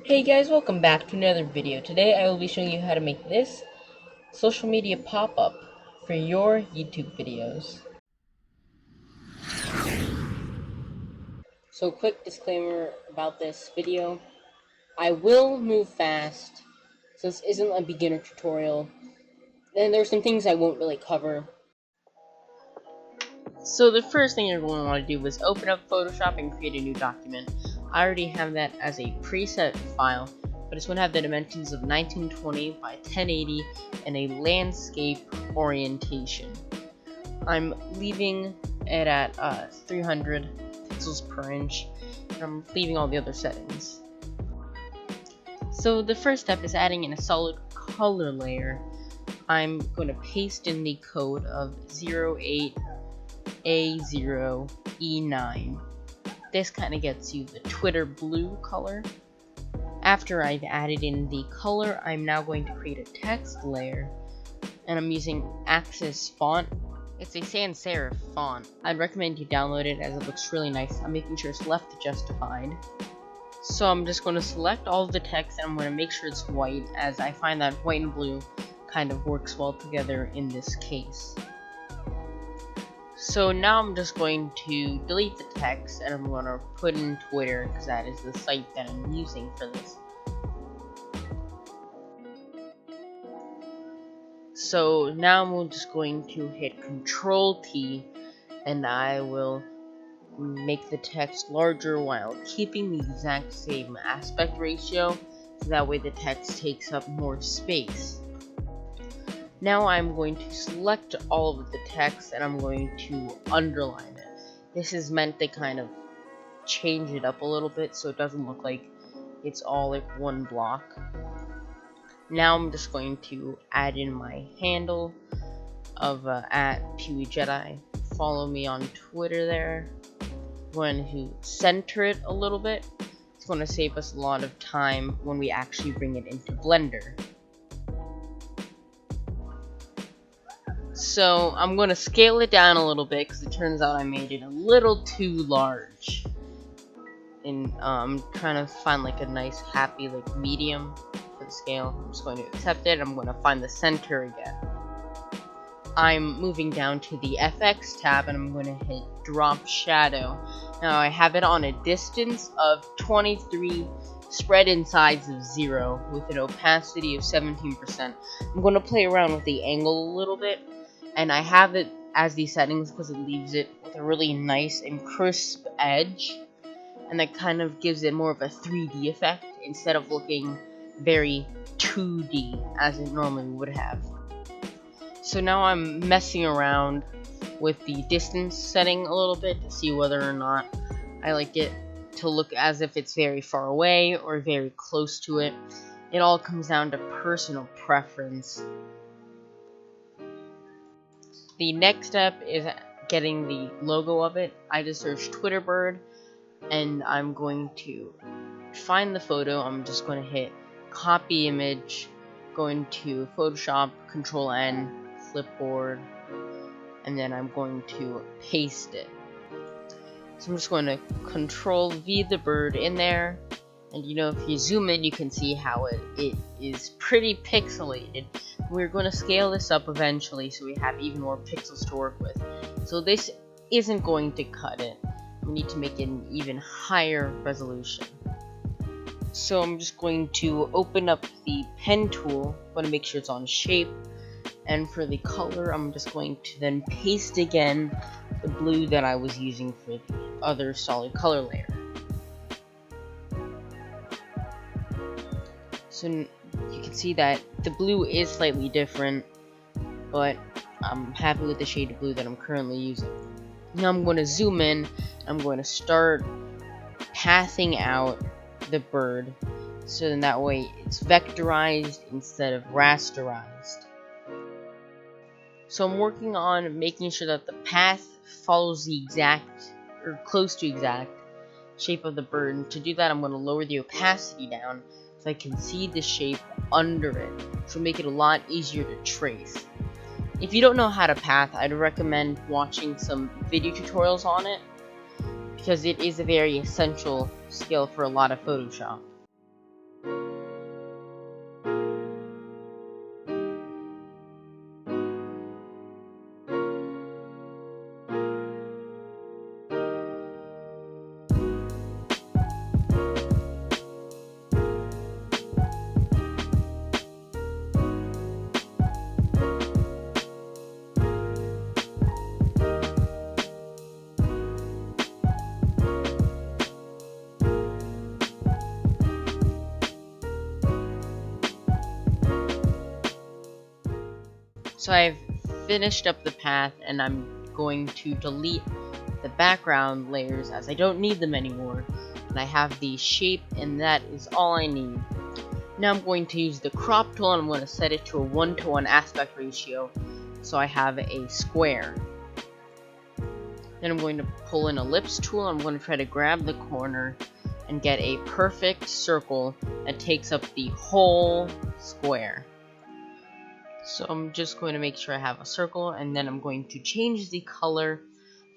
Hey guys, welcome back to another video. Today I will be showing you how to make this social media pop-up for your YouTube videos. So quick disclaimer about this video. I will move fast, so this isn't a beginner tutorial. Then there's some things I won't really cover. So the first thing you're going to want to do is open up Photoshop and create a new document. I already have that as a preset file, but it's going to have the dimensions of 1920 by 1080 and a landscape orientation. I'm leaving it at 300 pixels per inch, and I'm leaving all the other settings. So the first step is adding in a solid color layer. I'm going to paste in the code of 08A0E9. This kind of gets you the Twitter blue color. After I've added in the color, I'm now going to create a text layer, and I'm using Axis font. It's a sans serif font. I'd recommend you download it as it looks really nice. I'm making sure it's left justified. So I'm just going to select all of the text and I'm going to make sure it's white, as I find that white and blue kind of works well together in this case. So now I'm just going to delete the text and I'm going to put in Twitter, because that is the site that I'm using for this. So now I'm just going to hit Control T and I will make the text larger while keeping the exact same aspect ratio, so that way the text takes up more space. Now I'm going to select all of the text and I'm going to underline it. This is meant to kind of change it up a little bit so it doesn't look like it's all like one block. Now I'm just going to add in my handle of @PewJedi. Follow me on Twitter there. I'm going to center it a little bit. It's going to save us a lot of time when we actually bring it into Blender. So I'm going to scale it down a little bit because it turns out I made it a little too large. And I'm trying to find like a nice happy like medium for the scale. I'm just going to accept it. I'm going to find the center again. I'm moving down to the FX tab and I'm going to hit drop shadow. Now I have it on a distance of 23, spread in size of 0 with an opacity of 17%. I'm going to play around with the angle a little bit, and I have it as these settings because it leaves it with a really nice and crisp edge, and that kind of gives it more of a 3D effect instead of looking very 2D as it normally would have. So now I'm messing around with the distance setting a little bit to see whether or not I like it to look as if it's very far away or very close to it. It all comes down to personal preference. The next step is getting the logo of it. I just searched Twitter bird and I'm going to find the photo. I'm just going to hit copy image, going to Photoshop, Control N, clipboard, and then I'm going to paste it. So I'm just going to Control V the bird in there, and you know, if you zoom in you can see how it is pretty pixelated. We're going to scale this up eventually so we have even more pixels to work with. So this isn't going to cut it. We need to make it an even higher resolution. So I'm just going to open up the pen tool. I'm going to make sure it's on shape. And for the color, I'm just going to then paste again the blue that I was using for the other solid color layer. So you can see that the blue is slightly different, but I'm happy with the shade of blue that I'm currently using. Now I'm going to zoom in. I'm going to start pathing out the bird, so then that way it's vectorized instead of rasterized. So I'm working on making sure that the path follows the exact, or close to exact, shape of the bird. And to do that, I'm going to lower the opacity down so I can see the shape under it, so make it a lot easier to trace. If you don't know how to path, I'd recommend watching some video tutorials on it, because it is a very essential skill for a lot of Photoshop. So I've finished up the path, and I'm going to delete the background layers as I don't need them anymore. And I have the shape, and that is all I need. Now I'm going to use the crop tool, and I'm going to set it to a 1:1 aspect ratio, so I have a square. Then I'm going to pull an ellipse tool. I'm going to try to grab the corner and get a perfect circle that takes up the whole square. So I'm just going to make sure I have a circle, and then I'm going to change the color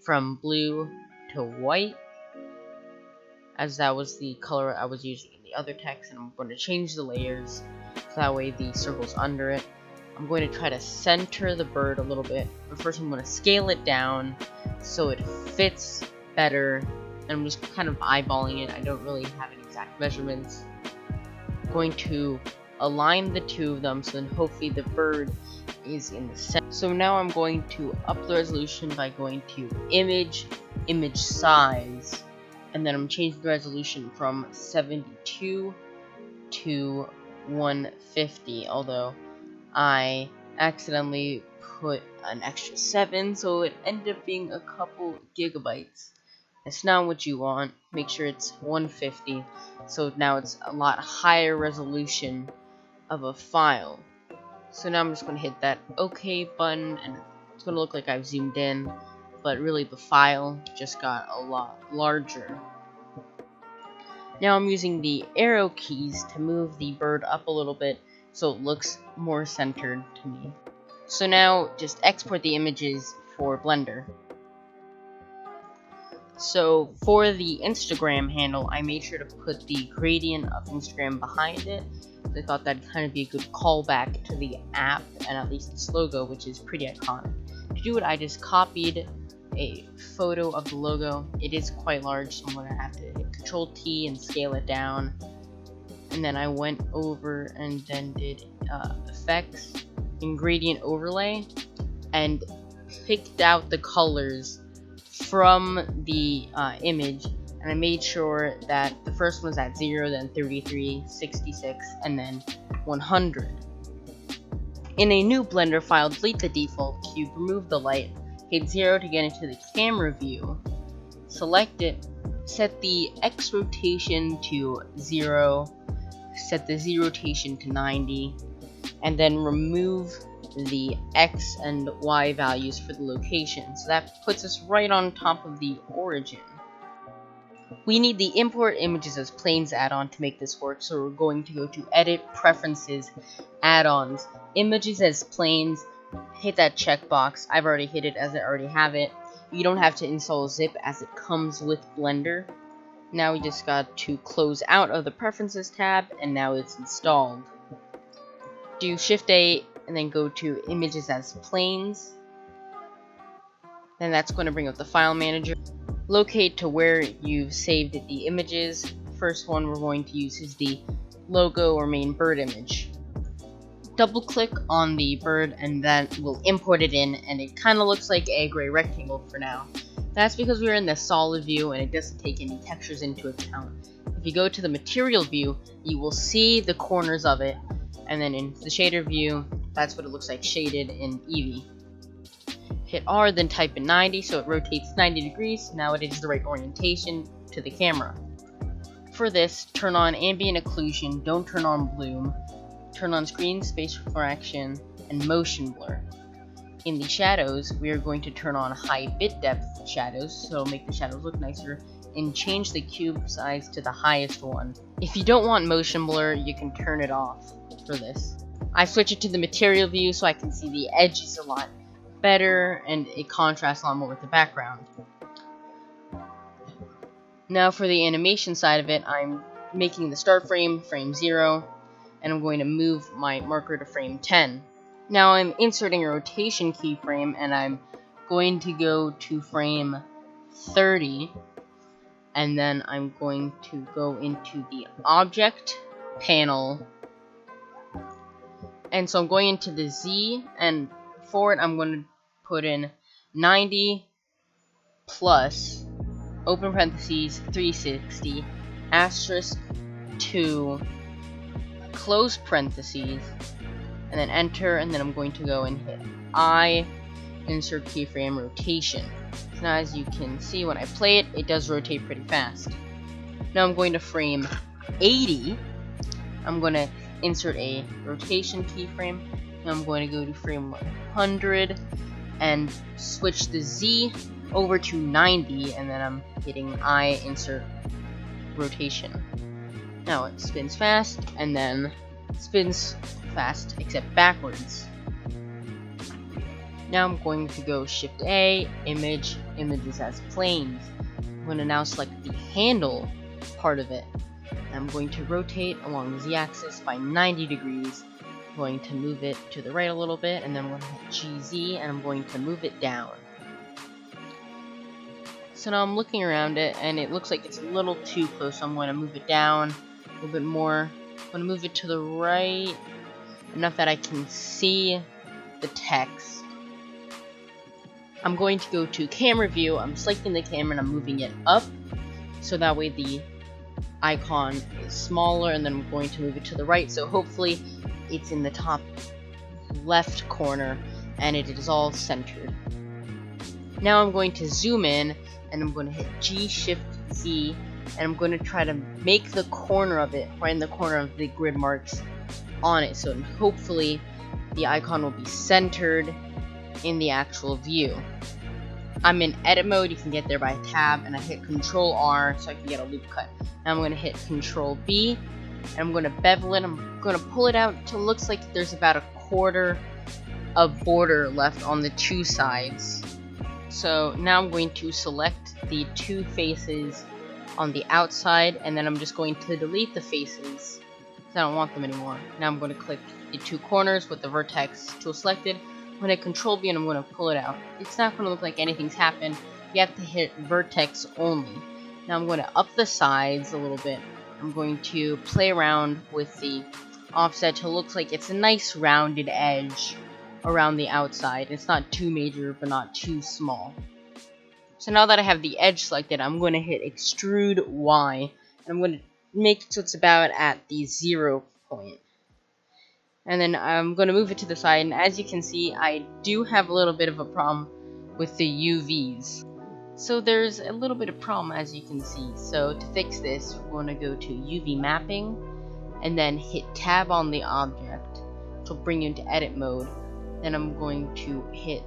from blue to white, as that was the color I was using in the other text. And I'm going to change the layers so that way the circle's under it. I'm going to try to center the bird a little bit, but first I'm going to scale it down so it fits better. And I'm just kind of eyeballing it. I don't really have any exact measurements. I'm going to align the two of them so then hopefully the bird is in the center. So now I'm going to up the resolution by going to image size, and then I'm changing the resolution from 72 to 150, although I accidentally put an extra 7, so it ended up being a couple gigabytes. That's not what you want. Make sure it's 150, so now it's a lot higher resolution of a file. So now I'm just going to hit that OK button, and it's going to look like I've zoomed in, but really the file just got a lot larger. Now I'm using the arrow keys to move the bird up a little bit so it looks more centered to me. So now just export the images for Blender. So for the Instagram handle, I made sure to put the gradient of Instagram behind it. I thought that'd kind of be a good callback to the app and at least its logo, which is pretty iconic. To do it, I just copied a photo of the logo. It is quite large, so I'm going to have to hit Control T and scale it down. And then I went over and then did Effects and Gradient Overlay and picked out the colors from the image, and I made sure that the first one's at 0, then 33, 66, and then 100. In a new Blender file, delete the default cube, remove the light, hit 0 to get into the camera view, select it, set the X rotation to 0, set the Z rotation to 90, and then remove the X and Y values for the location. So that puts us right on top of the origin. We need the import images as planes add-on to make this work, so we're going to go to Edit, Preferences, Add-ons, Images as Planes, hit that checkbox. I've already hit it as I already have it. You don't have to install zip as it comes with Blender. Now we just got to close out of the Preferences tab, and now it's installed. Do Shift A and then go to Images as Planes. Then that's going to bring up the file manager. Locate to where you've saved the images. First one we're going to use is the logo or main bird image. Double click on the bird and that will import it in, and it kind of looks like a gray rectangle for now. That's because we're in the solid view and it doesn't take any textures into account. If you go to the material view, you will see the corners of it, and then in the shader view, that's what it looks like shaded in Eevee. Hit R, then type in 90, so it rotates 90 degrees. Now it is the right orientation to the camera. For this, turn on ambient occlusion, don't turn on bloom, turn on screen space refraction, and motion blur. In the shadows, we are going to turn on high bit depth shadows, so make the shadows look nicer, and change the cube size to the highest one. If you don't want motion blur, you can turn it off for this. I switch it to the material view so I can see the edges a lot better, and it contrasts a lot more with the background. Now for the animation side of it, I'm making the start frame, frame 0, and I'm going to move my marker to frame 10. Now I'm inserting a rotation keyframe, and I'm going to go to frame 30, and then I'm going to go into the object panel, and so I'm going into the Z, and for it I'm going to put in 90 plus open parentheses 360 asterisk 2 close parentheses, and then enter, and then I'm going to go and hit I, insert keyframe rotation. So now as you can see, when I play it, it does rotate pretty fast. Now I'm going to frame 80. I'm going to insert a rotation keyframe. Now I'm going to go to frame 100 and switch the Z over to 90, and then I'm hitting I, insert rotation. Now it spins fast, and then spins fast except backwards. Now I'm going to go Shift A, image, images as planes. I'm going to now select the handle part of it. I'm going to rotate along the Z-axis by 90 degrees. I'm going to move it to the right a little bit, and then I'm going to hit GZ, and I'm going to move it down. So now I'm looking around it, and it looks like it's a little too close, so I'm going to move it down a little bit more. I'm going to move it to the right, enough that I can see the text. I'm going to go to camera view. I'm selecting the camera and I'm moving it up, so that way the icon is smaller, and then I'm going to move it to the right, so hopefully it's in the top left corner and it is all centered. Now I'm going to zoom in, and I'm going to hit G Shift Z, and I'm going to try to make the corner of it right in the corner of the grid marks on it, so hopefully the icon will be centered in the actual view. I'm in edit mode. You can get there by tab, and I hit Control R so I can get a loop cut. Now I'm going to hit Control B, and I'm going to bevel it. I'm going to pull it out until it looks like there's about a quarter of border left on the two sides. So now I'm going to select the two faces on the outside, and then I'm just going to delete the faces because I don't want them anymore. Now I'm going to click the two corners with the vertex tool selected. I'm going to Control B, and I'm going to pull it out. It's not going to look like anything's happened. You have to hit vertex only. Now I'm going to up the sides a little bit. I'm going to play around with the offset till it looks like it's a nice rounded edge around the outside. It's not too major, but not too small. So now that I have the edge selected, I'm going to hit Extrude Y, and I'm going to make it so it's about at the 0 point. And then I'm going to move it to the side, and as you can see, I do have a little bit of a problem with the UVs. So there's a little bit of problem, as you can see. So to fix this, we're going to go to UV mapping, and then hit tab on the object, which will bring you into edit mode. Then I'm going to hit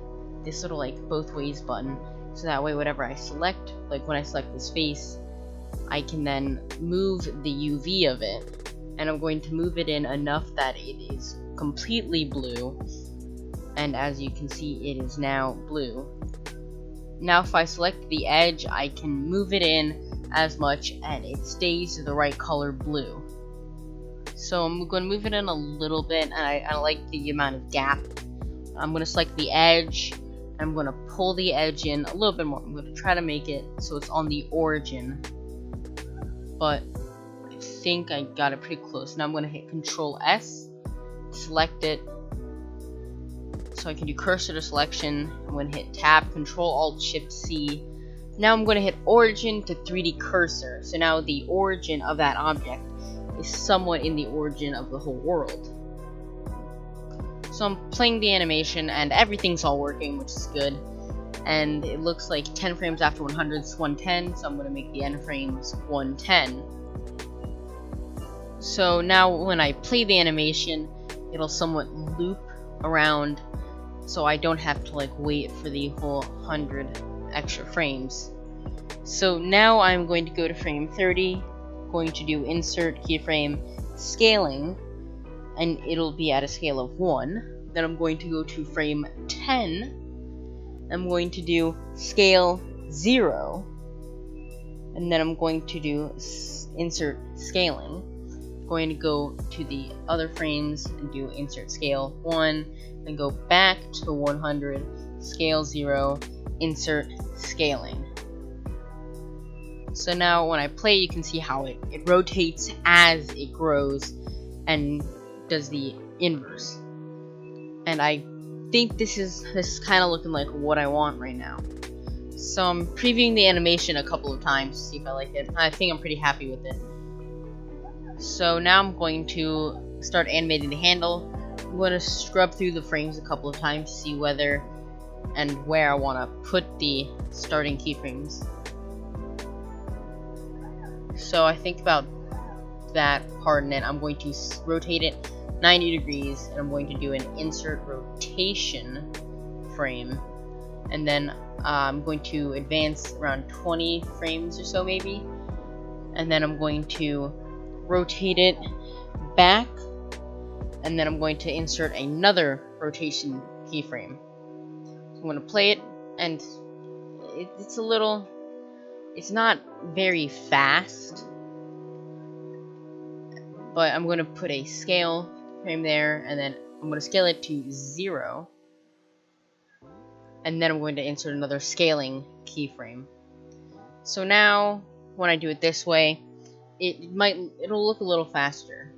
this little like both ways button, so that way whatever I select, like when I select this face, I can then move the UV of it. And I'm going to move it in enough that it is completely blue, and as you can see, it is now blue. Now if I select the edge, I can move it in as much and it stays the right color blue. So I'm going to move it in a little bit, and I like the amount of gap. I'm going to select the edge, and I'm going to pull the edge in a little bit more. I'm going to try to make it so it's on the origin, but I think I got it pretty close. Now I'm going to hit Control S, select it, so I can do cursor to selection. I'm going to hit Tab, Control Alt Shift C. Now I'm going to hit Origin to 3D Cursor. So now the origin of that object is somewhat in the origin of the whole world. So I'm playing the animation, and everything's all working, which is good. And it looks like 10 frames after 100 is 110, so I'm going to make the end frames 110. So now when I play the animation, it'll somewhat loop around, so I don't have to like wait for the whole 100 extra frames. So now I'm going to go to frame 30, going to do insert keyframe scaling, and it'll be at a scale of 1. Then I'm going to go to frame 10. I'm going to do scale 0, And then I'm going to do insert scaling. I'm going to go to the other frames and do insert scale 1, then go back to 100, scale 0, insert scaling. So now when I play, you can see how it rotates as it grows and does the inverse. And I think this is kind of looking like what I want right now. So I'm previewing the animation a couple of times to see if I like it. I think I'm pretty happy with it. So now I'm going to start animating the handle. I'm going to scrub through the frames a couple of times to see whether and where I want to put the starting keyframes. So I think about that part, and then I'm going to rotate it 90 degrees, and I'm going to do an insert rotation frame, and then I'm going to advance around 20 frames or so maybe, and then I'm going to rotate it back, and then I'm going to insert another rotation keyframe. So I'm going to play it, and it's not very fast, but I'm going to put a scale frame there, and then I'm going to scale it to 0, and then I'm going to insert another scaling keyframe. So now when I do it this way, it'll look a little faster.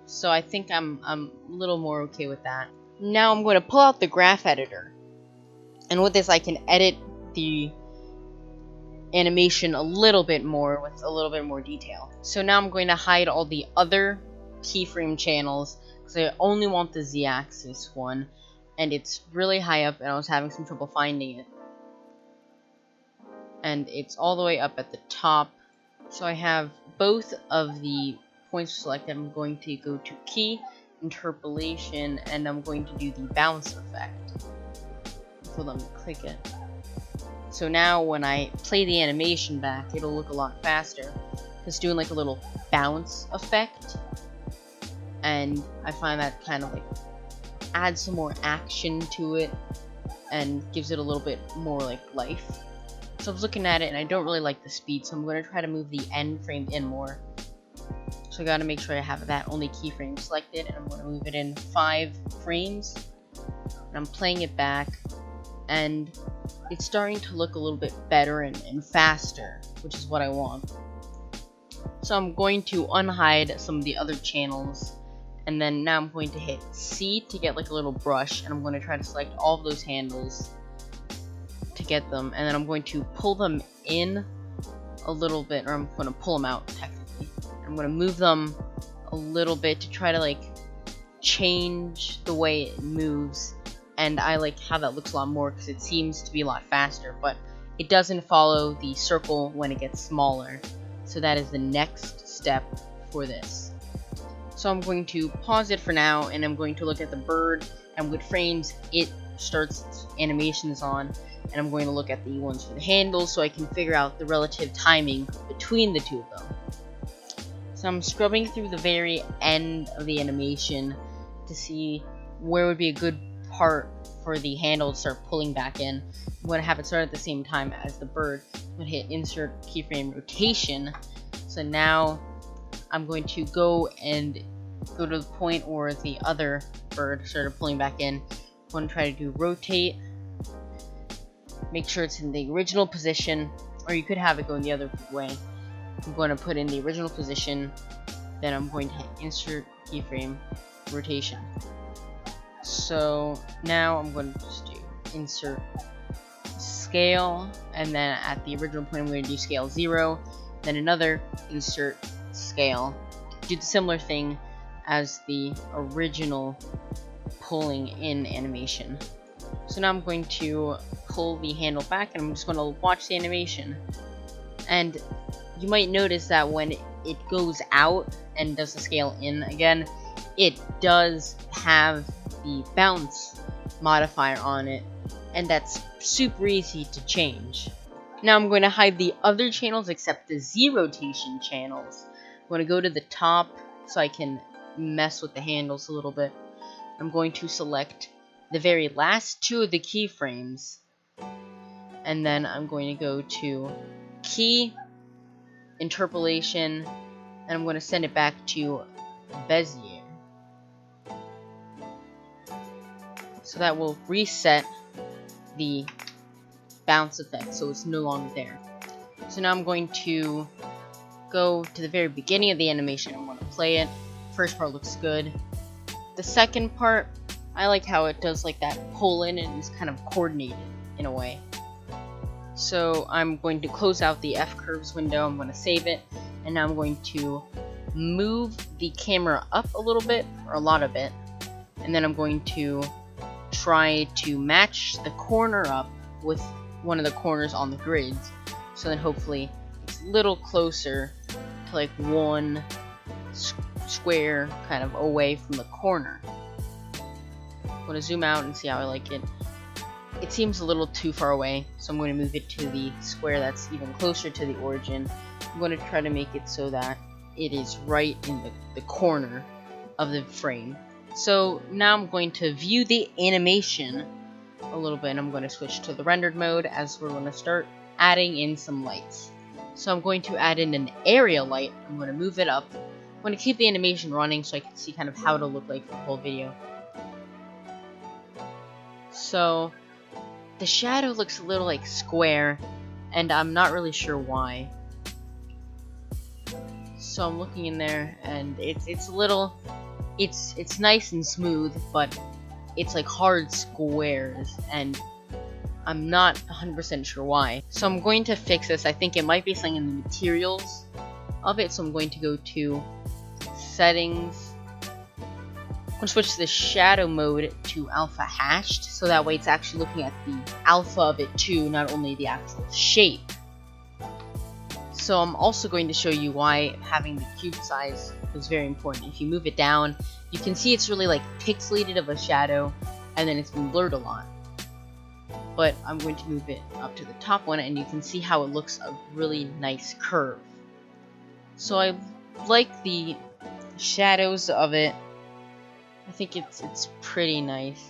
So I think I'm a little more okay with that. Now I'm going to pull out the graph editor, and with this I can edit the animation a little bit more with a little bit more detail. So now I'm going to hide all the other keyframe channels because I only want the Z-axis one, and it's really high up and I was having some trouble finding it. And it's all the way up at the top. So I have both of the points selected. I'm going to go to key, interpolation, and I'm going to do the bounce effect. So let me click it. So now when I play the animation back, it'll look a lot faster. It's doing like a little bounce effect, and I find that kind of like adds some more action to it and gives it a little bit more like life. So I was looking at it and I don't really like the speed, so I'm going to try to move the end frame in more. So I got to make sure I have that only keyframe selected, and I'm going to move it in 5 frames. And I'm playing it back, and it's starting to look a little bit better and faster, which is what I want. So I'm going to unhide some of the other channels, and then now I'm going to hit C to get like a little brush, and I'm going to try to select all of those handles to get them, and then I'm going to pull them in a little bit, or I'm going to pull them out technically. I'm going to move them a little bit to try to like change the way it moves, and I like how that looks a lot more because it seems to be a lot faster, but it doesn't follow the circle when it gets smaller. So that is the next step for this. So I'm going to pause it for now, and I'm going to look at the bird and what frames it starts its animations on, and I'm going to look at the ones for the handles so I can figure out the relative timing between the two of them. So I'm scrubbing through the very end of the animation to see where would be a good part for the handle to start pulling back in. I'm going to have it start at the same time as the bird. I'm going to hit insert keyframe rotation. So now I'm going to go to the point where the other bird started pulling back in. I'm going to try to do rotate, make sure it's in the original position, or you could have it going the other way. I'm going to put in the original position, then I'm going to hit insert keyframe rotation. So now I'm going to just do insert scale, and then at the original point I'm going to do scale 0, then another insert scale. Do the similar thing as the original pulling in animation. So now I'm going to pull the handle back, and I'm just going to watch the animation. And you might notice that when it goes out and does the scale in again, it does have the bounce modifier on it, and that's super easy to change. Now I'm going to hide the other channels except the Z rotation channels. I'm going to go to the top so I can mess with the handles a little bit. I'm going to select the very last 2 of the keyframes, and then I'm going to go to key, interpolation, and I'm going to send it back to Bezier. So that will reset the bounce effect, so it's no longer there. So now I'm going to go to the very beginning of the animation. I'm going to play it. First part looks good. The second part, I like how it does like that pull in and is kind of coordinated in a way. So I'm going to close out the F-curves window. I'm going to save it, and now I'm going to move the camera up a little bit, or a lot of it, and then I'm going to try to match the corner up with one of the corners on the grids, so then hopefully it's a little closer to like one square kind of away from the corner. I'm going to zoom out and see how I like it. It seems a little too far away, so I'm going to move it to the square that's even closer to the origin. I'm going to try to make it so that it is right in the corner of the frame. So now I'm going to view the animation a little bit, and I'm going to switch to the rendered mode as we're going to start adding in some lights. So I'm going to add in an area light. I'm going to move it up. I'm going to keep the animation running so I can see kind of how it'll look like for the whole video. So the shadow looks a little like square, and I'm not really sure why. So I'm looking in there, and it's a little, it's nice and smooth, but it's like hard squares, and I'm not 100% sure why. So I'm going to fix this. I think it might be something in the materials of it, so I'm going to go to settings. I'm going to switch the shadow mode to alpha hashed, so that way it's actually looking at the alpha of it too, not only the actual shape. So I'm also going to show you why having the cube size is very important. If you move it down, you can see it's really like pixelated of a shadow, and then it's been blurred a lot. But I'm going to move it up to the top one, and you can see how it looks a really nice curve. So I like the shadows of it. I think it's pretty nice,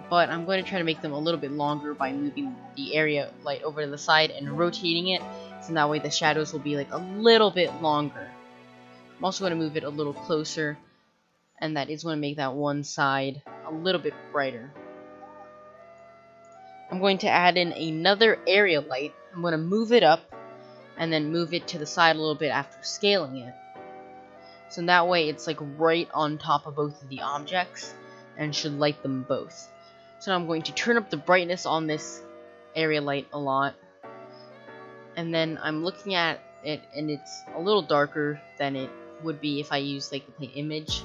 but I'm going to try to make them a little bit longer by moving the area light over to the side and rotating it, so that way the shadows will be like a little bit longer. I'm also going to move it a little closer, and that is going to make that one side a little bit brighter. I'm going to add in another area light. I'm going to move it up and then move it to the side a little bit after scaling it. So that way it's like right on top of both of the objects and should light them both. So now I'm going to turn up the brightness on this area light a lot. And then I'm looking at it, and it's a little darker than it would be if I used like the plain image.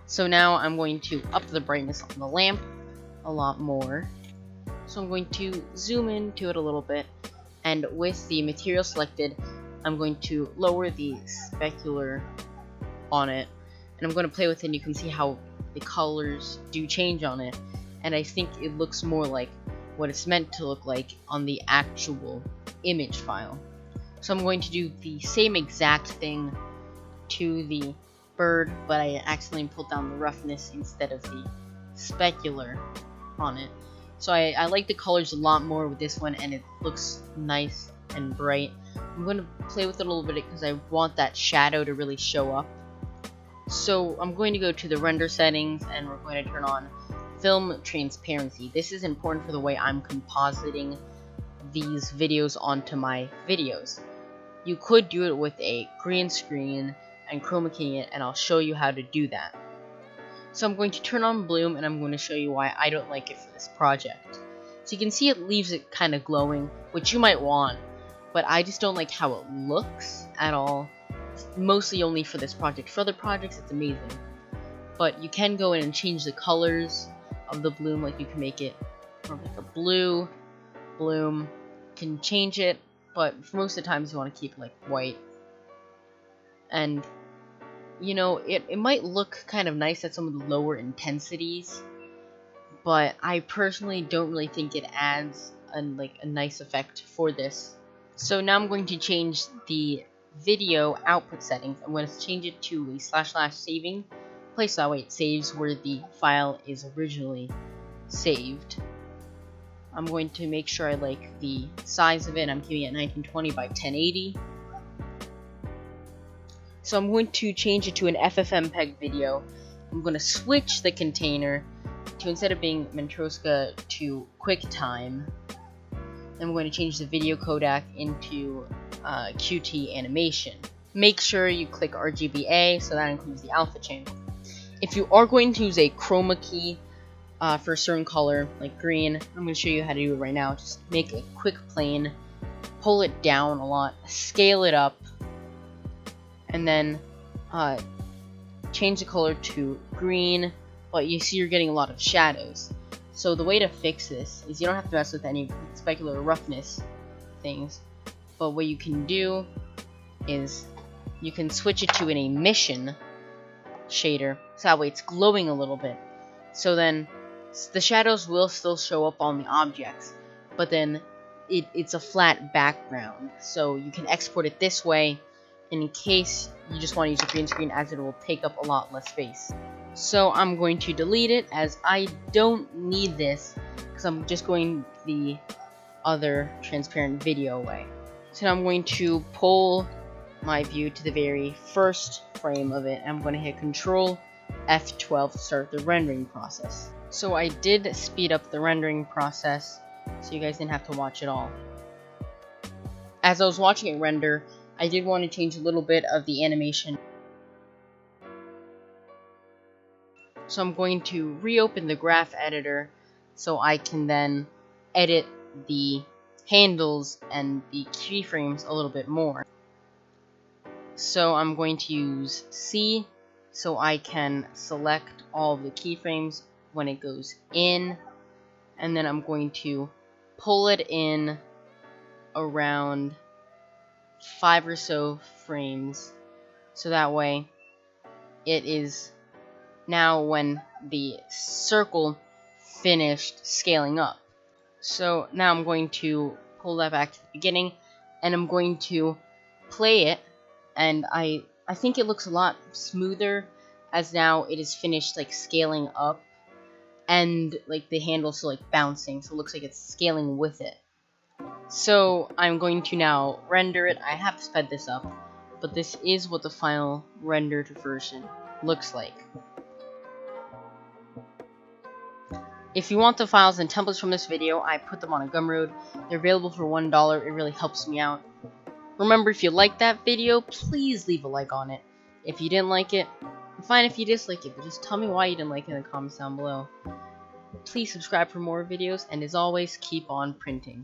So now I'm going to up the brightness on the lamp a lot more. So I'm going to zoom into it a little bit, and with the material selected, I'm going to lower the specular on it, and I'm going to play with it, and you can see how the colors do change on it, and I think it looks more like what it's meant to look like on the actual image file. So I'm going to do the same exact thing to the bird, but I accidentally pulled down the roughness instead of the specular on it. So I like the colors a lot more with this one, and it looks nice and bright. I'm going to play with it a little bit because I want that shadow to really show up. So I'm going to go to the render settings, and we're going to turn on film transparency. This is important for the way I'm compositing these videos onto my videos. You could do it with a green screen and chroma keying it, and I'll show you how to do that. So I'm going to turn on bloom, and I'm going to show you why I don't like it for this project. So you can see it leaves it kind of glowing, which you might want, but I just don't like how it looks at all. It's mostly only for this project. For other projects, it's amazing. But you can go in and change the colors of the bloom, like you can make it from like a blue bloom. You can change it, but for most of the times you want to keep it like white. And you know, it might look kind of nice at some of the lower intensities, but I personally don't really think it adds a nice effect for this. So now I'm going to change the video output settings. I'm going to change it to a / saving place, so that way it saves where the file is originally saved. I'm going to make sure I like the size of it. I'm keeping it 1920 by 1080. So I'm going to change it to an FFmpeg video. I'm going to switch the container to, instead of being Matroska, to QuickTime. I'm going to change the video codec into QT animation. Make sure you click RGBA, so that includes the alpha channel. If you are going to use a chroma key for a certain color, like green, I'm going to show you how to do it right now. Just make a quick plane, pull it down a lot, scale it up, and then change the color to green, but you see you're getting a lot of shadows. So the way to fix this is you don't have to mess with any specular roughness things, but what you can do is you can switch it to an emission shader, so that way it's glowing a little bit. So then the shadows will still show up on the objects, but then it's a flat background. So you can export it this way in case you just want to use a green screen, as it will take up a lot less space. So I'm going to delete it, as I don't need this, because I'm just going the other transparent video away. So now I'm going to pull my view to the very first frame of it. I'm going to hit Control F12 to start the rendering process. So I did speed up the rendering process, so you guys didn't have to watch it all. As I was watching it render, I did want to change a little bit of the animation. So I'm going to reopen the graph editor so I can then edit the handles and the keyframes a little bit more. So I'm going to use C so I can select all of the keyframes when it goes in, and then I'm going to pull it in around 5 or so frames, so that way it is now when the circle finished scaling up. So now I'm going to pull that back to the beginning, and I'm going to play it, and I think it looks a lot smoother, as now it is finished like scaling up, and like the handle's still like bouncing, so it looks like it's scaling with it. So I'm going to now render it. I have sped this up, but this is what the final rendered version looks like. If you want the files and templates from this video, I put them on a Gumroad. They're available for $1. It really helps me out. Remember, if you liked that video, please leave a like on it. If you didn't like it, I'm fine if you dislike it, but just tell me why you didn't like it in the comments down below. Please subscribe for more videos, and as always, keep on printing.